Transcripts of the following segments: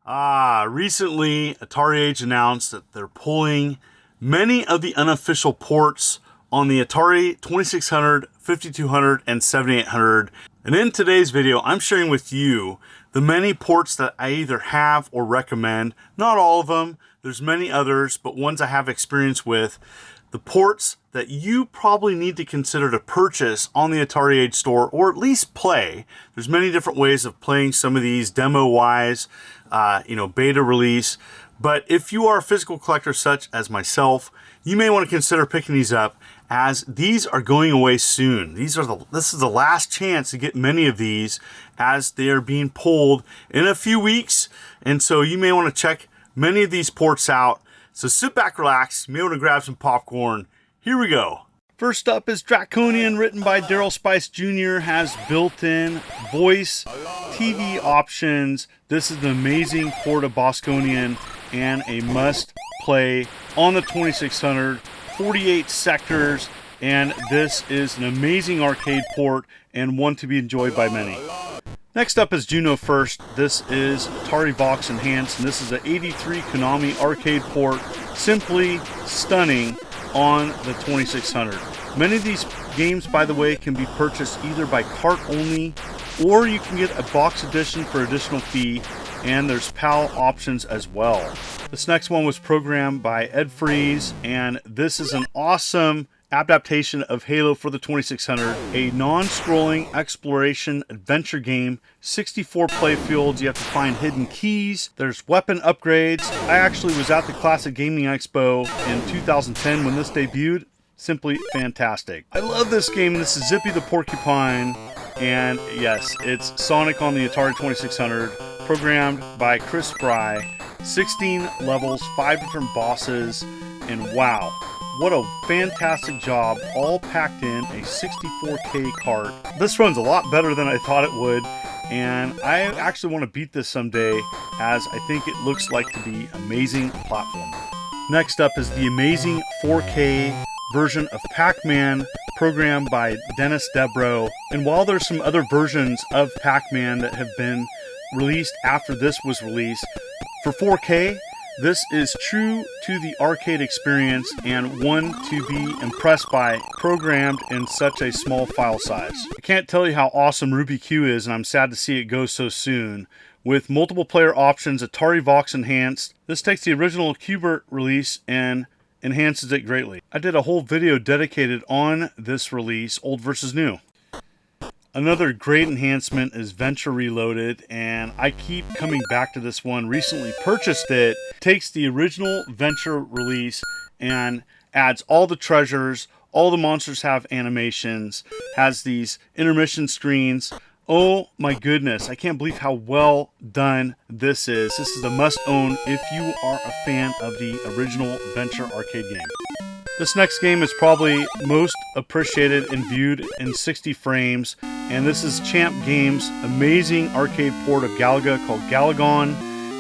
Recently, Atariage announced that they're pulling many of the unofficial ports on the Atari 2600, 5200, and 7800. And in today's video, I'm sharing with you the many ports that I either have or recommend. Not all of them, there's many others, but ones I have experience with. The ports that you probably need to consider to purchase on the Atariage Store, or at least play. There's many different ways of playing some of these demo-wise, beta release. But if you are a physical collector such as myself, you may want to consider picking these up, as these are going away soon. This is the last chance to get many of these, as they are being pulled in a few weeks. And so you may want to check many of these ports out. So sit back, relax, you may want to grab some popcorn. Here we go. First up is Draconian, written by Daryl Spice Jr., has built-in voice TV options. This is an amazing port of Bosconian and a must-play on the 2600, 48 sectors, and this is an amazing arcade port and one to be enjoyed by many. Next up is Juno First. This is Atari Vox Enhanced, and this is an 83 Konami arcade port. Simply stunning on the 2600. Many of these games, by the way, can be purchased either by cart only, or you can get a box edition for additional fee, and there's PAL options as well. This next one was programmed by Ed Freeze, and this is an awesome adaptation of Halo for the 2600, a non-scrolling exploration adventure game, 64 play fields. You have to find hidden keys. There's weapon upgrades. I actually was at the Classic Gaming Expo in 2010 when this debuted. Simply fantastic. I love this game. This is Zippy the Porcupine, and yes, it's Sonic on the Atari 2600, programmed by Chris Fry. 16 levels, 5 different bosses, and wow, what a fantastic job, all packed in a 64K cart. This runs a lot better than I thought it would, and I actually want to beat this someday, as I think it looks like to be amazing platform. Next up is the amazing 4K version of Pac Man, programmed by Dennis Debro. And while there's some other versions of Pac Man that have been released after this was released, for 4K, this is true to the arcade experience and one to be impressed by, programmed in such a small file size. I can't tell you how awesome RubyQ is, and I'm sad to see it go so soon. With multiple player options, Atari Vox Enhanced, this takes the original Qbert release and enhances it greatly. I did a whole video dedicated on this release, old versus new. Another great enhancement is Venture Reloaded, and I keep coming back to this one. Recently purchased it. Takes the original Venture release and adds all the treasures. All the monsters have animations. Has these intermission screens. Oh my goodness, I can't believe how well done this is. This is a must-own if you are a fan of the original Venture arcade game. This next game is probably most appreciated and viewed in 60 frames, and this is Champ Games' amazing arcade port of Galaga called Galagon,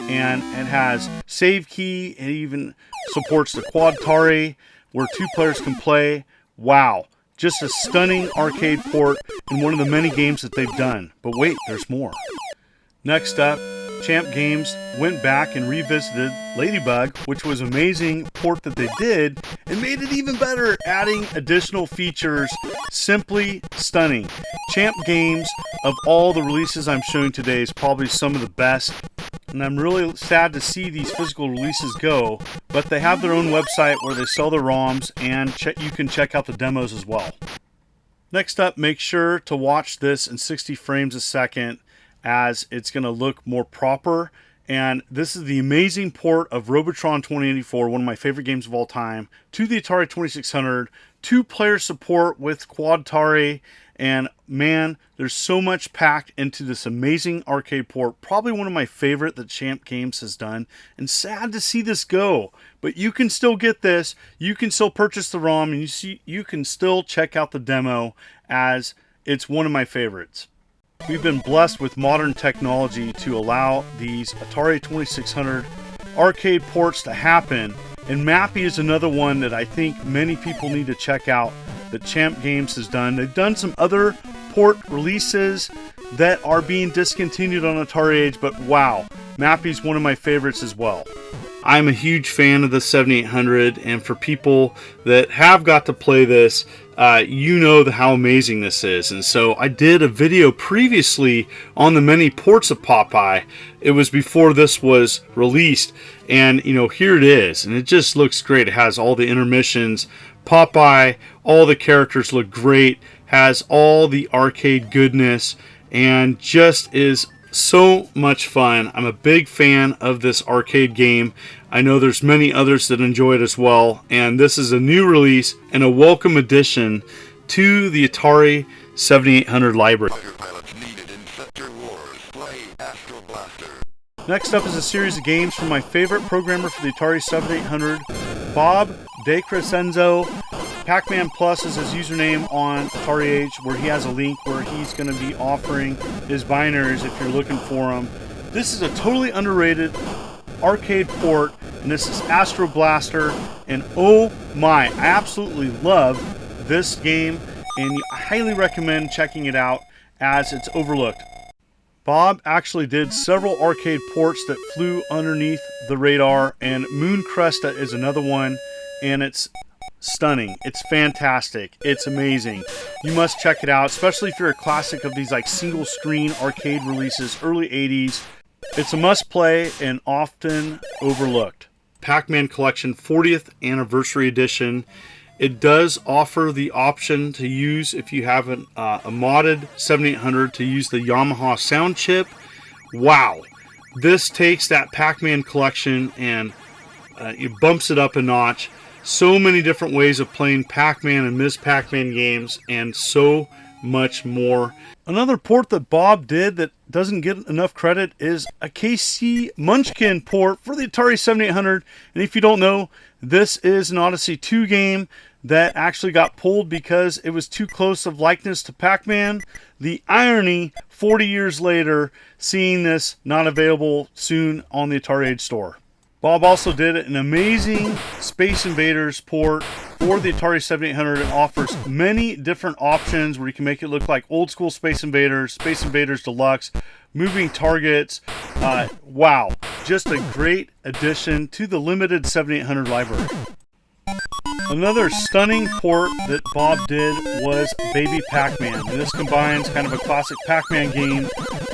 and it has save key. It even supports the Quad Atari, where 2 players can play. Wow, just a stunning arcade port in one of the many games that they've done. But wait, there's more. Next up, Champ Games went back and revisited Ladybug, which was an amazing port that they did, and made it even better, adding additional features. Simply stunning. Champ Games, of all the releases I'm showing today, is probably some of the best, and I'm really sad to see these physical releases go, but they have their own website where they sell their ROMs, and you can check out the demos as well. Next up, make sure to watch this in 60 frames a second, as it's going to look more proper. And this is the amazing port of Robotron 2084, one of my favorite games of all time, to the Atari 2600, 2-player support with Quad Atari, and man, there's so much packed into this amazing arcade port, probably one of my favorite that Champ Games has done, and sad to see this go, but you can still get this, you can still purchase the ROM, and you can still check out the demo, as it's one of my favorites. We've been blessed with modern technology to allow these Atari 2600 arcade ports to happen, and Mappy is another one that I think many people need to check out that Champ Games has done. They've done some other port releases that are being discontinued on Atariage, but wow, Mappy's one of my favorites as well. I'm a huge fan of the 7800, and for people that have got to play this, you know how amazing this is. And so I did a video previously on the many ports of Popeye. It was before this was released, and here it is, and it just looks great. It has all the intermissions, Popeye, all the characters look great, has all the arcade goodness, and just is so much fun. I'm a big fan of this arcade game. I know there's many others that enjoy it as well, and this is a new release and a welcome addition to the Atari 7800 library. Next up is a series of games from my favorite programmer for the Atari 7800, Bob DeCrescenzo. Pac Man Plus is his username on Atariage, where he has a link where he's going to be offering his binaries if you're looking for them. This is a totally underrated arcade port, and this is Astro Blaster, and oh my, I absolutely love this game, and I highly recommend checking it out as it's overlooked. Bob actually did several arcade ports that flew underneath the radar, and Moon Cresta is another one, and it's stunning. It's fantastic. It's amazing. You must check it out, especially if you're a classic of these like single screen arcade releases, early 80s. It's a must play and often overlooked. Pac Man Collection 40th Anniversary Edition. It does offer the option to use, if you have a modded 7800, to use the Yamaha sound chip. Wow. This takes that Pac Man collection and it bumps it up a notch. So many different ways of playing Pac-Man and Ms. Pac-Man games, and so much more. Another port that Bob did that doesn't get enough credit is a KC Munchkin port for the Atari 7800. And if you don't know, this is an Odyssey 2 game that actually got pulled because it was too close of likeness to Pac-Man. The irony, 40 years later, seeing this not available soon on the Atariage Store. Bob also did an amazing Space Invaders port for the Atari 7800. It offers many different options where you can make it look like old school Space Invaders Deluxe, moving targets. Wow, just a great addition to the limited 7800 library. Another stunning port that Bob did was Baby Pac-Man. And this combines kind of a classic Pac-Man game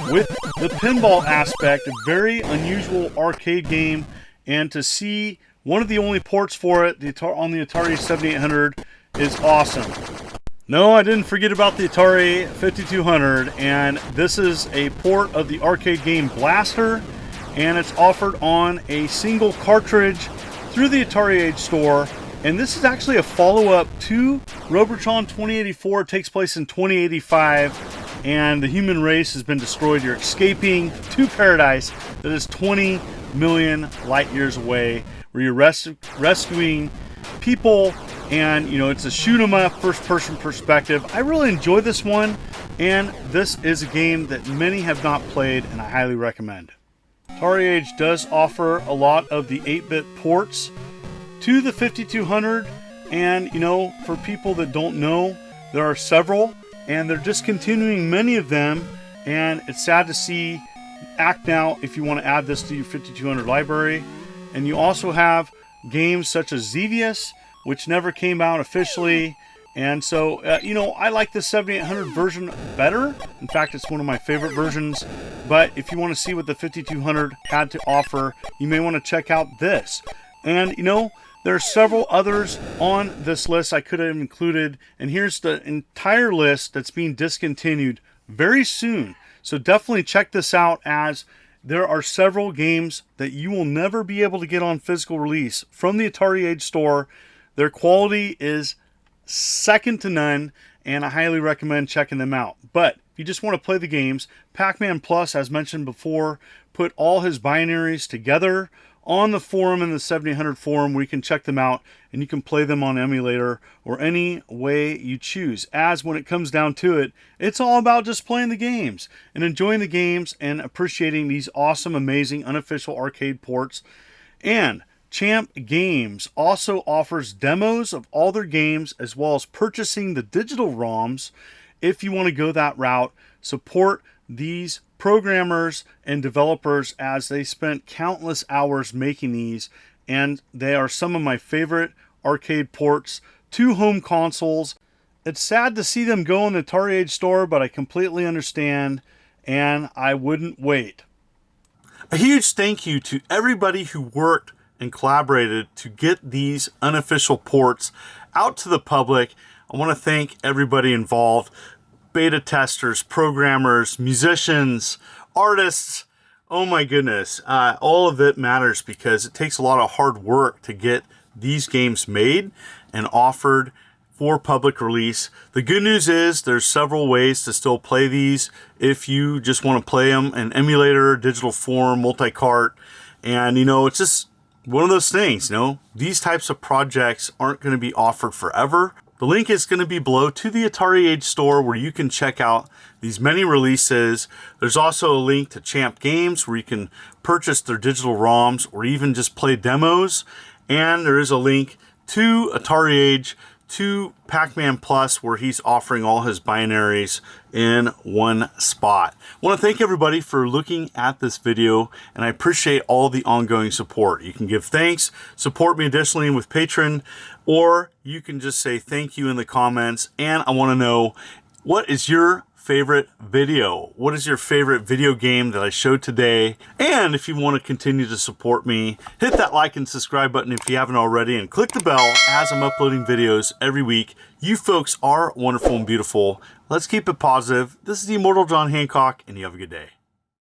with the pinball aspect, a very unusual arcade game. And to see one of the only ports for it on the Atari 7800 is awesome. No, I didn't forget about the Atari 5200, and this is a port of the arcade game Blaster, and it's offered on a single cartridge through the Atariage Store. And this is actually a follow-up to Robotron 2084. It takes place in 2085, and the human race has been destroyed. You're escaping to paradise that is 20 million light years away, where you're rescuing people, and it's a shoot 'em up first person perspective. I really enjoy this one, and this is a game that many have not played, and I highly recommend. Atariage does offer a lot of the 8-bit ports to the 5200, and for people that don't know, there are several, and they're discontinuing many of them, and it's sad to see. Act now if you want to add this to your 5200 library. And you also have games such as Xevious, which never came out officially, and so I like the 7800 version better. In fact, it's one of my favorite versions. But if you want to see what the 5200 had to offer, you may want to check out this. And there are several others on this list I could have included, and here's the entire list that's being discontinued very soon. So definitely check this out, as there are several games that you will never be able to get on physical release from the Atariage Store. Their quality is second to none, and I highly recommend checking them out. But if you just want to play the games, Pac Man Plus, as mentioned before, put all his binaries together on the forum, in the 7800 forum, where you can check them out and you can play them on emulator or any way you choose. As when it comes down to it, it's all about just playing the games and enjoying the games and appreciating these awesome, amazing unofficial arcade ports. And Champ Games also offers demos of all their games, as well as purchasing the digital ROMs if you want to go that route. Support these programmers and developers, as they spent countless hours making these, and they are some of my favorite arcade ports to home consoles. It's sad to see them go in the Atariage Store, but I completely understand, and I wouldn't wait. A huge thank you to everybody who worked and collaborated to get these unofficial ports out to the public. I want to thank everybody involved: beta testers, programmers, musicians, artists. Oh my goodness. All of it matters because it takes a lot of hard work to get these games made and offered for public release. The good news is there's several ways to still play these if you just want to play them in emulator, digital form, multi-cart. And you know, it's just one of those things, you know, these types of projects aren't going to be offered forever. The link is going to be below to the Atariage Store, where you can check out these many releases. There's also a link to Champ Games, where you can purchase their digital ROMs or even just play demos. And there is a link to Atariage, to Pac Man Plus, where he's offering all his binaries in one spot. I want to thank everybody for looking at this video, and I appreciate all the ongoing support. You can give thanks, support me additionally with Patreon, or you can just say thank you in the comments. And I want to know, what is your favorite video? What is your favorite video game that I showed today? And if you want to continue to support me, hit that like and subscribe button if you haven't already, and click the bell as I'm uploading videos every week. You folks are wonderful and beautiful. Let's keep it positive. This is the Immortal John Hancock, and you have a good day.